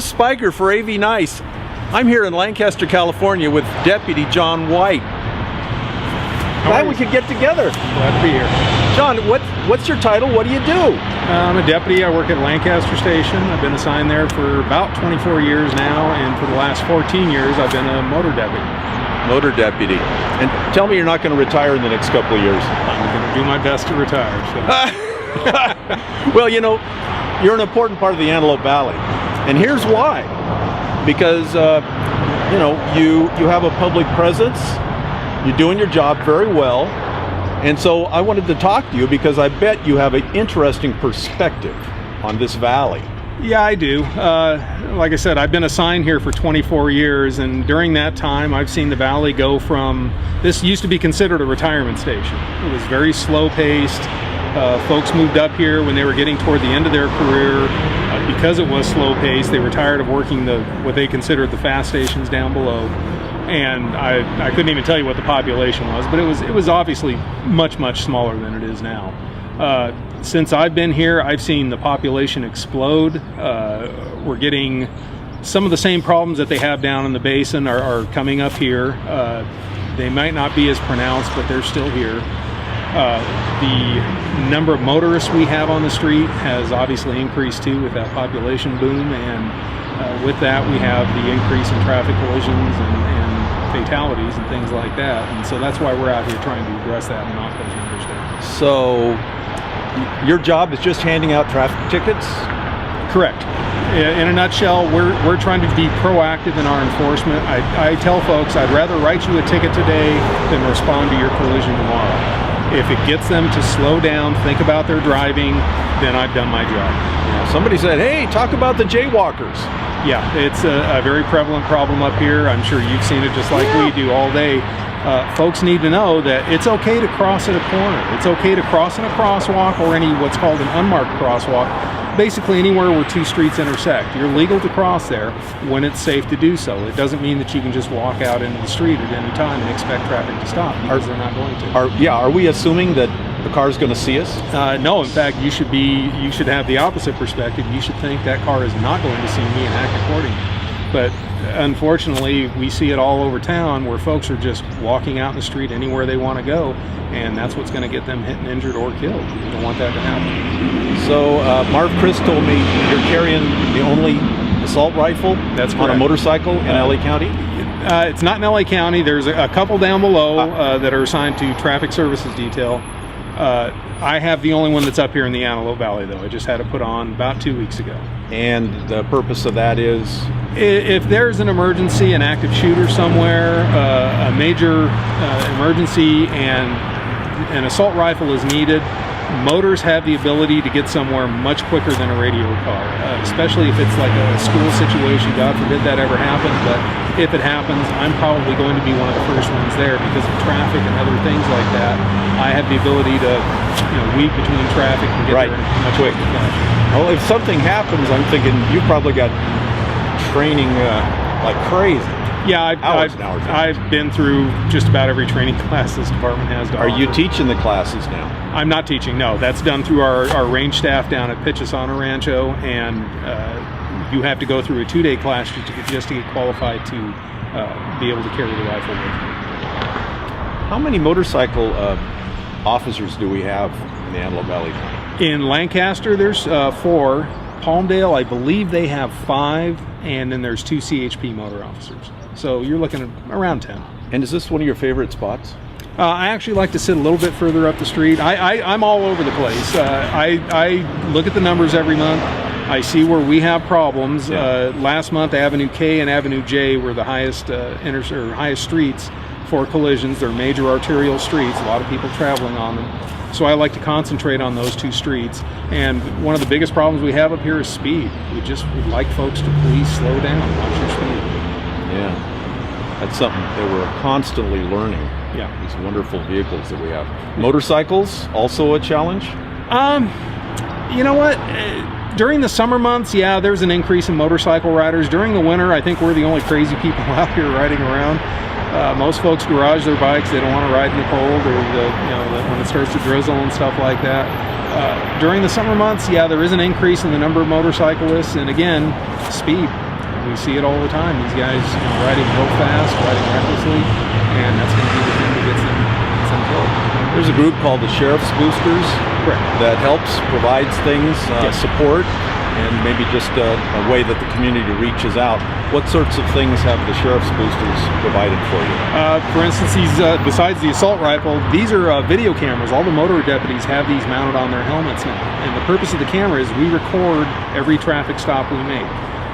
Spiker for AV Nice. I'm here in Lancaster, California with Deputy Jon White. Glad we could get together. Glad to be here. Jon, what's your title? What do you do? I'm a deputy. I work at Lancaster Station. I've been assigned there for about 24 years now, and for the last 14 years I've been a motor deputy. Motor deputy. And tell me you're not going to retire in the next couple of years. I'm going to do my best to retire. So. Well, you know, you're an important part of the Antelope Valley. And here's why. Because, you know, you have a public presence, you're doing your job very well, and so I wanted to talk to you because I bet you have an interesting perspective on this valley. Yeah, I do. Like I said, I've been assigned here for 24 years, and during that time I've seen the valley go from, this used to be considered a retirement station. It was very slow paced. Folks moved up here when they were getting toward the end of their career. Because it was slow paced, they were tired of working what they considered the fast stations down below. And I couldn't even tell you what the population was, but it was obviously much smaller than it is now. Since I've been here, I've seen the population explode. We're getting some of the same problems that they have down in the basin are coming up here. They might not be as pronounced, but they're still here. The number of motorists we have on the street has obviously increased too with that population boom, and with that we have the increase in traffic collisions and fatalities and things like that, and so that's why we're out here trying to address that and knock those numbers down. So your job is just handing out traffic tickets? Correct. In a nutshell, we're trying to be proactive in our enforcement. I tell folks I'd rather write you a ticket today than respond to your collision tomorrow. If it gets them to slow down, think about their driving, then I've done my job. Yeah, somebody said, hey, talk about the jaywalkers. Yeah, it's a very prevalent problem up here. I'm sure you've seen it just like we do all day. Folks need to know that it's okay to cross at a corner. It's okay to cross in a crosswalk or any what's called an unmarked crosswalk. Basically anywhere where two streets intersect. You're legal to cross there when it's safe to do so. It doesn't mean that you can just walk out into the street at any time and expect traffic to stop, because they're not going to. Are we assuming that the car's going to see us? No, in fact, you should have the opposite perspective. You should think that car is not going to see me and act accordingly. But unfortunately, we see it all over town where folks are just walking out in the street anywhere they want to go, and that's what's going to get them hit and injured or killed. We don't want that to happen. So Marv Chris told me you're carrying the only assault rifle that's on a motorcycle in LA County? It's not in LA County. There's a couple down below that are assigned to traffic services detail. I have the only one that's up here in the Antelope Valley, though. I just had it put on about 2 weeks ago. And the purpose of that is? If there's an emergency, an active shooter somewhere, a major emergency, and an assault rifle is needed, motors have the ability to get somewhere much quicker than a radio car, especially if it's like a school situation. God forbid that ever happened, but if it happens, I'm probably going to be one of the first ones there because of traffic and other things like that. I have the ability to, weave between traffic and get there in much quicker fashion. Well, if something happens, I'm thinking you probably got training like crazy. Yeah, I've been through just about every training class this department has to offer. Are you teaching the classes now? I'm not teaching, no. That's done through our range staff down at Pichasana Rancho, and you have to go through a 2-day class just to get qualified to be able to carry the rifle with you. How many motorcycle officers do we have in the Antelope Valley? In Lancaster, there's 4. Palmdale, I believe they have 5, and then there's 2 CHP motor officers. So you're looking at around 10. And is this one of your favorite spots? I actually like to sit a little bit further up the street. I'm all over the place. I look at the numbers every month. I see where we have problems. Yeah. Last month, Avenue K and Avenue J were the highest highest streets for collisions. They're major arterial streets. A lot of people traveling on them. So I like to concentrate on those 2 streets. And one of the biggest problems we have up here is speed. We'd like folks to please slow down, watch your speed. Yeah, that's something that we're constantly learning. Yeah, these wonderful vehicles that we have. Motorcycles also a challenge? You know what? During the summer months, yeah, there's an increase in motorcycle riders. During the winter, I think we're the only crazy people out here riding around. Most folks garage their bikes. They don't want to ride in the cold or when it starts to drizzle and stuff like that. During the summer months, yeah, there is an increase in the number of motorcyclists, and again, speed. we see it all the time. These guys, riding real fast, riding recklessly, and that's going to be the thing that gets them killed. There's a group called the Sheriff's Boosters. Correct. That helps, provides things, Yes. support, and maybe just a way that the community reaches out. What sorts of things have the Sheriff's Boosters provided for you? For instance, besides the assault rifle, these are video cameras. All the motor deputies have these mounted on their helmets now. And the purpose of the camera is we record every traffic stop we make.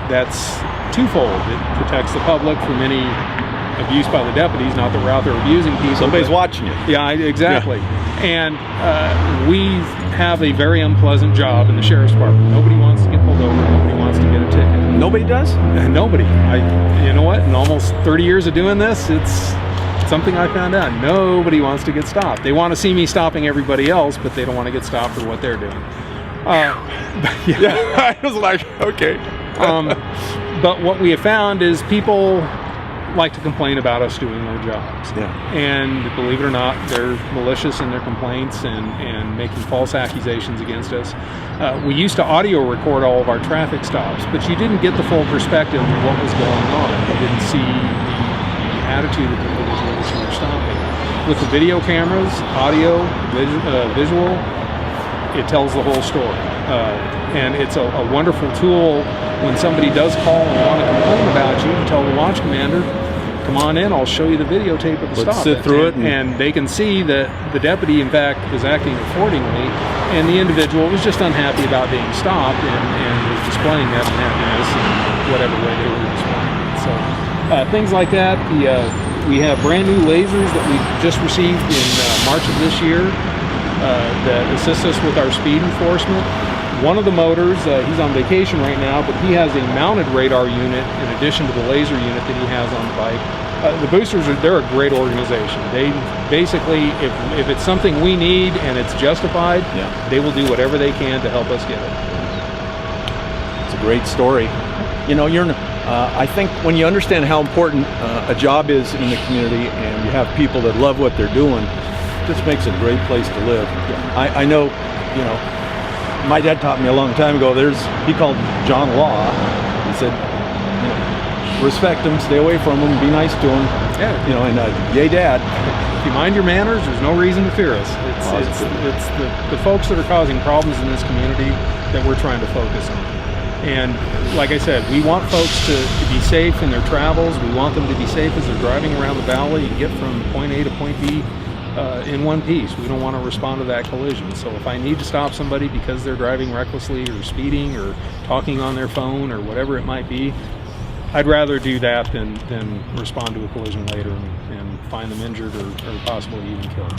That's twofold. It protects the public from any abuse by the deputies, not that we're out there abusing people. Somebody's watching you. Yeah, exactly. Yeah. And we have a very unpleasant job in the Sheriff's Department. Nobody wants to get pulled over. Nobody wants to get a ticket. Nobody does? Nobody. You know what? In almost 30 years of doing this, it's something I found out. Nobody wants to get stopped. They want to see me stopping everybody else, but they don't want to get stopped for what they're doing. Yeah, I was like, okay. But what we have found is people like to complain about us doing their jobs. Yeah. And believe it or not, they're malicious in their complaints and making false accusations against us. We used to audio record all of our traffic stops, but you didn't get the full perspective of what was going on. You didn't see the attitude of the individuals who were stopping. With the video cameras, audio, visual, it tells the whole story. And it's a wonderful tool when somebody does call and want to complain about you. You tell the watch commander, come on in, I'll show you the videotape of the stop. Let's sit through it. And they can see that the deputy, in fact, is acting accordingly, and the individual was just unhappy about being stopped and was displaying that unhappiness in whatever way they were displaying it. So things like that. We have brand new lasers that we just received in March of this year that assist us with our speed enforcement. One of the motors, he's on vacation right now, but he has a mounted radar unit in addition to the laser unit that he has on the bike. The boosters, they're a great organization. They basically, if it's something we need and it's justified, they will do whatever they can to help us get it. It's a great story. I think when you understand how important a job is in the community and you have people that love what they're doing, it just makes it a great place to live. I know, my dad taught me a long time ago, he called John Law. He said, respect him, stay away from him, be nice to him. Yeah. Yay, Dad. If you mind your manners, there's no reason to fear us. It's the folks that are causing problems in this community that we're trying to focus on. And like I said, we want folks to be safe in their travels. We want them to be safe as they're driving around the valley and get from point A to point B in one piece. We don't want to respond to that collision. So if I need to stop somebody because they're driving recklessly or speeding or talking on their phone or whatever it might be, I'd rather do that than respond to a collision later and find them injured or possibly even killed.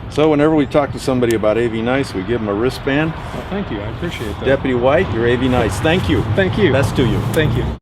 So whenever we talk to somebody about AV Nice, we give them a wristband. Well, thank you. I appreciate that. Deputy White, you're AV Nice. Thank you. Thank you. Best to you. Thank you.